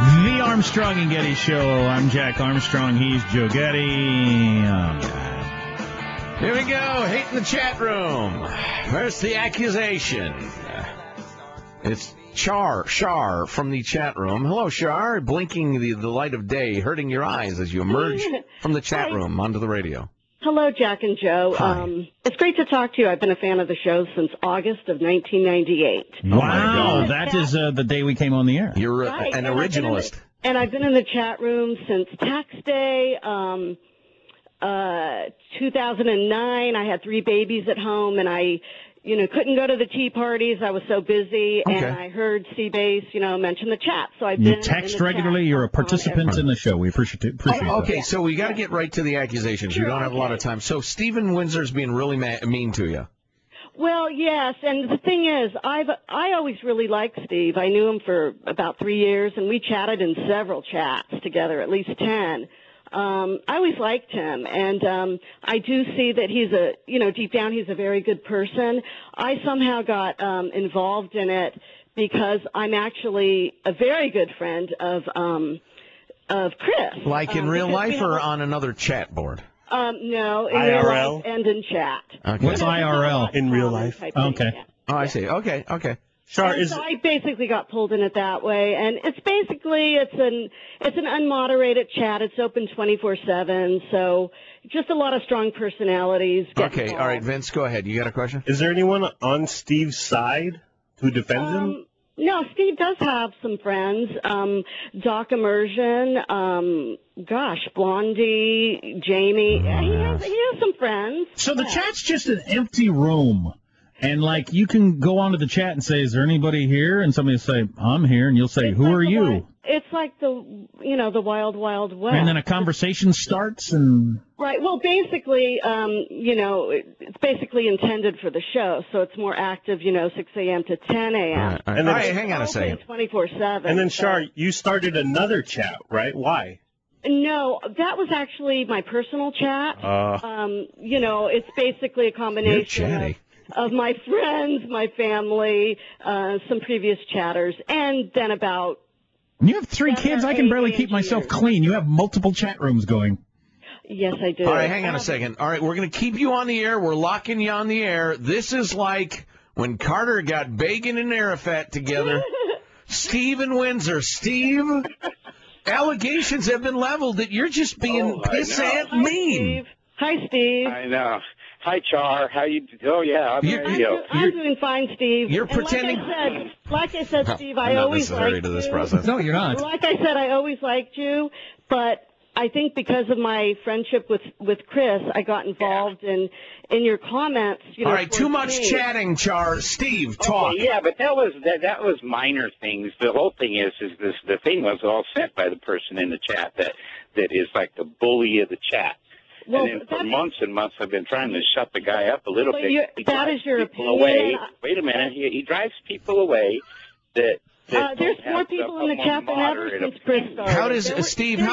The Armstrong and Getty Show. I'm Jack Armstrong. He's Joe Getty. Here we go. Hate in the chat room. First, the accusation. It's Char from the chat room. Hello, Char. Blinking the light of day, hurting your eyes as you emerge from the chat room onto the radio. Hello, Jack and Joe. It's great to talk to you. I've been a fan of the show since August of 1998. Wow, that is the day we came on the air. You're an originalist. And I've been in the chat room since tax day, 2009. I had 3 babies at home, and I couldn't go to the tea parties. I was so busy, and I heard C-Bass, mention the chat. So I've been. You text regularly. You're a participant in the show. We appreciate that. Okay, so we got to get right to the accusations. We don't have a lot of time. So Steveinwindsor's being really mean to you. Well, yes, and the thing is, I always really liked Steve. I knew him for about 3 years, and we chatted in several chats together, at least 10. I always liked him, and I do see that he's deep down he's a very good person. I somehow got involved in it because I'm actually a very good friend of Chris. Like in real life or on another chat board? No, in IRL? real life and in chat. Okay. What's IRL? In real life? Okay. Oh, I see. Okay. Char, So I basically got pulled in it that way, and it's an unmoderated chat. It's open 24/7, so just a lot of strong personalities. Okay, all right, Vince, go ahead. You got a question? is there anyone on Steve's side who defends him? No, Steve does have some friends. Doc Immersion, Blondie, Jamie. He has some friends. So the chat's just an empty room. And, you can go onto the chat and say, is there anybody here? And somebody will say, I'm here. And you'll say, who are you? It's like the wild, wild west. And then a conversation starts and... Right. Well, basically, it's basically intended for the show. So it's more active, 6 a.m. to 10 a.m. And then, hang on a second. 24/7. And then, Char, you started another chat, right? Why? No, that was actually my personal chat. It's basically a combination of my friends, my family, some previous chatters, and then about... You have 3 kids? I can barely keep myself clean. You have multiple chat rooms going. Yes, I do. All right, hang on a second. All right, we're going to keep you on the air. We're locking you on the air. This is like when Carter got Begin and Arafat together. Steveinwindsor. Steve, allegations have been leveled that you're just being pissant mean. Hi, Steve. I know. Hi, Char. How you? Oh, yeah. I'm doing fine, Steve. You're pretending. Like I said, Steve, I not always necessary liked to this you. process. No, you're not. Like I said, I always liked you, but I think because of my friendship with Chris, I got involved in your comments. All right, too much chatting, Char. Steve, talk. Okay, yeah, but that was minor things. The whole thing is the thing was all sent by the person in the chat that is like the bully of the chat. Well, and then for months and months, I've been trying to shut the guy up a little bit. That is your opinion. Away. Wait a minute. He drives people away that there's more people in the chat than ever since Chris started. How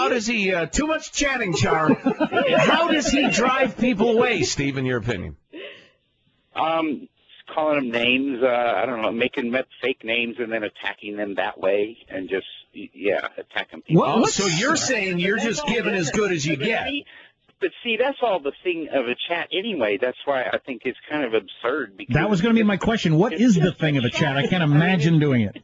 does he, too much chatting, Char. How does he drive people away, Steve, in your opinion? Calling them names, I don't know, making fake names and then attacking them that way and just, attacking people. Well, so you're saying you're just giving as good as you get. But see, that's all the thing of a chat anyway. That's why I think it's kind of absurd. Because that was going to be my question. What is the thing of a chat? I can't imagine doing it.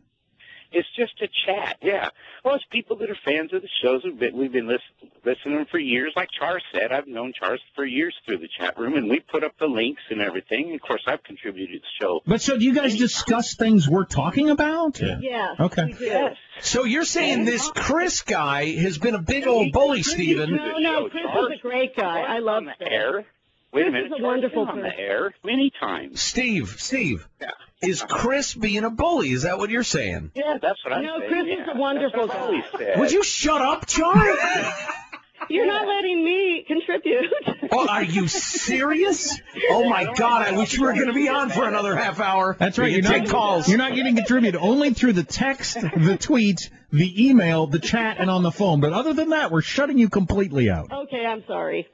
It's just a chat, yeah. Well, it's people that are fans of the shows. We've been listening for years. Like Char said, I've known Char for years through the chat room, and we put up the links and everything. Of course, I've contributed to the show. But so do you guys discuss things we're talking about? Yeah. Okay. We do. So you're saying this Chris guy has been a big old bully, Steven? No, Chris is a great guy. I love him. Wait a minute. Chris is a wonderful person. On the air many times. Steve. Yeah. Is Chris being a bully? Is that what you're saying? Yeah, that's what I'm saying. No, Chris is a wonderful guy. Would you shut up, Char? You're not letting me contribute. Oh, are you serious? Oh, my God. I wish you were going to be on for another half hour. That's right. You take calls. You're not getting contributed only through the text, the tweet, the email, the chat, and on the phone. But other than that, we're shutting you completely out. Okay, I'm sorry.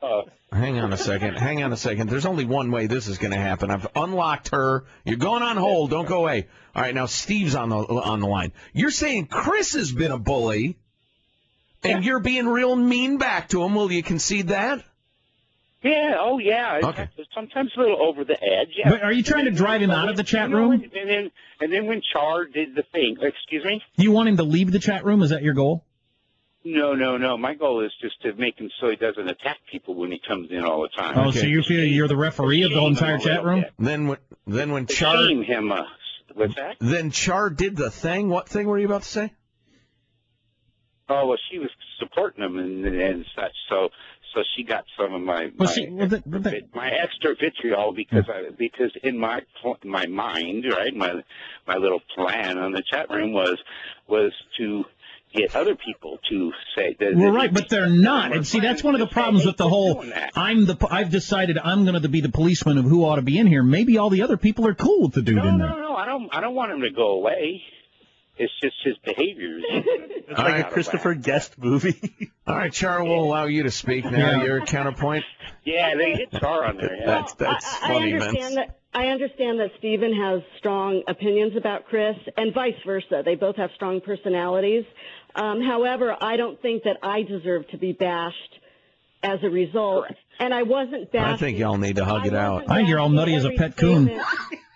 Hang on a second. There's only one way this is going to happen. I've unlocked her. You're going on hold. Don't go away. All right, now Steve's on the line. You're saying Chris has been a bully. And you're being real mean back to him. Will you concede that? Yeah, oh yeah. Okay. Sometimes a little over the edge. Yeah. But are you trying to drive him out of the chat room? And then when Char did the thing, excuse me? You want him to leave the chat room? Is that your goal? No. My goal is just to make him so he doesn't attack people when he comes in all the time. Oh, so you feel you're the referee of the whole entire chat room? Then when Char shame him, what's that? Then Char did the thing. What thing were you about to say? Oh, well, she was supporting him and such. So she got some of my extra vitriol because in my mind, right, my little plan on the chat room was to get other people to say that. Well, right, but they're not. And see, that's one of the problems with the whole. I've decided I'm going to be the policeman of who ought to be in here. Maybe all the other people are cool with the dude in there. No, I don't want him to go away. It's just his behaviors. It's like a Christopher Guest movie. All right, Char, we'll allow you to speak now. Your counterpoint. Yeah, they hit Char on there. Yeah. That's funny, Vince. I understand that Steven has strong opinions about Chris, and vice versa. They both have strong personalities. However, I don't think that I deserve to be bashed as a result. Correct. And I wasn't bashed. I think y'all need to hug it out. I think you're all nutty as a pet coon.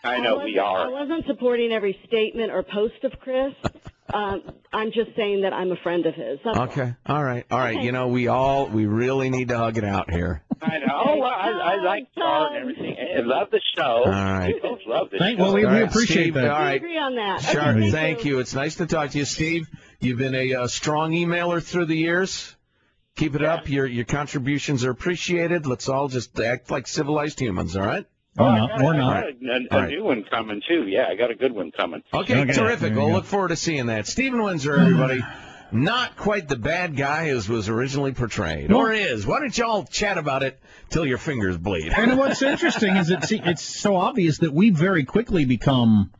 I know we are. I wasn't supporting every statement or post of Chris. I'm just saying that I'm a friend of his. That's Okay. All right. Okay. You know, we really need to hug it out here. I know. I like Char and everything. I love the show. All right. We both love the show. Well, we appreciate Steve, that. All right. I agree on that. Char, Okay, thank you. It's nice to talk to you, Steve. You've been a strong emailer through the years. Keep it up. Your contributions are appreciated. Let's all just act like civilized humans, all right? Or not. I got a new one coming, too. Yeah, I got a good one coming. Okay, terrific. We'll look forward to seeing that. Steveinwindsor, everybody. Not quite the bad guy as was originally portrayed. Or is. Why don't y'all chat about it till your fingers bleed? And what's interesting is it's so obvious that we very quickly become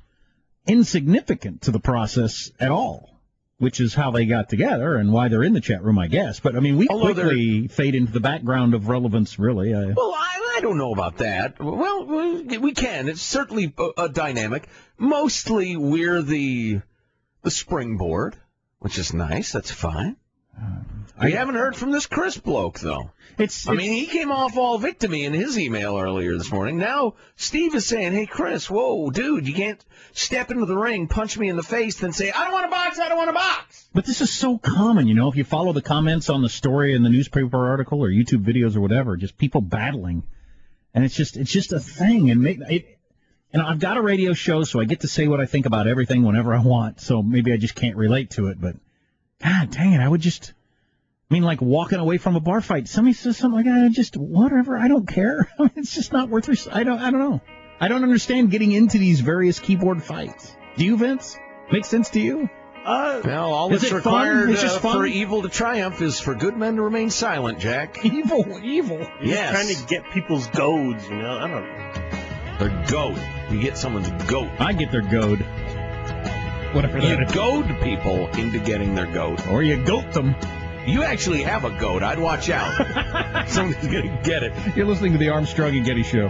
insignificant to the process at all, which is how they got together and why they're in the chat room, I guess. But, I mean, we quickly fade into the background of relevance, really. Well, I don't know about that. Well, we can. It's certainly a dynamic. Mostly we're the springboard, which is nice. That's fine. I haven't heard from this Chris bloke, though. I mean, he came off all victim-y in his email earlier this morning. Now Steve is saying, hey, Chris, whoa, dude, you can't step into the ring, punch me in the face, then say, I don't want a box, I don't want a box. But this is so common, you know, if you follow the comments on the story in the newspaper article or YouTube videos or whatever, just people battling. And it's just a thing. And I've got a radio show, so I get to say what I think about everything whenever I want. So maybe I just can't relate to it. But, God dang it, like walking away from a bar fight. Somebody says something like, whatever, I don't care. It's just not worth it. I don't know. I don't understand getting into these various keyboard fights. Do you, Vince? Makes sense to you? Well, all that's required for evil to triumph is for good men to remain silent, Jack. Evil. You're just trying to get people's goads, you know? I don't know. Their goat. You get someone's goat. I get their goad. Whatever that is. You goad people into getting their goat. Or you goat them. You actually have a goat. I'd watch out. Somebody's going to get it. You're listening to the Armstrong and Getty Show.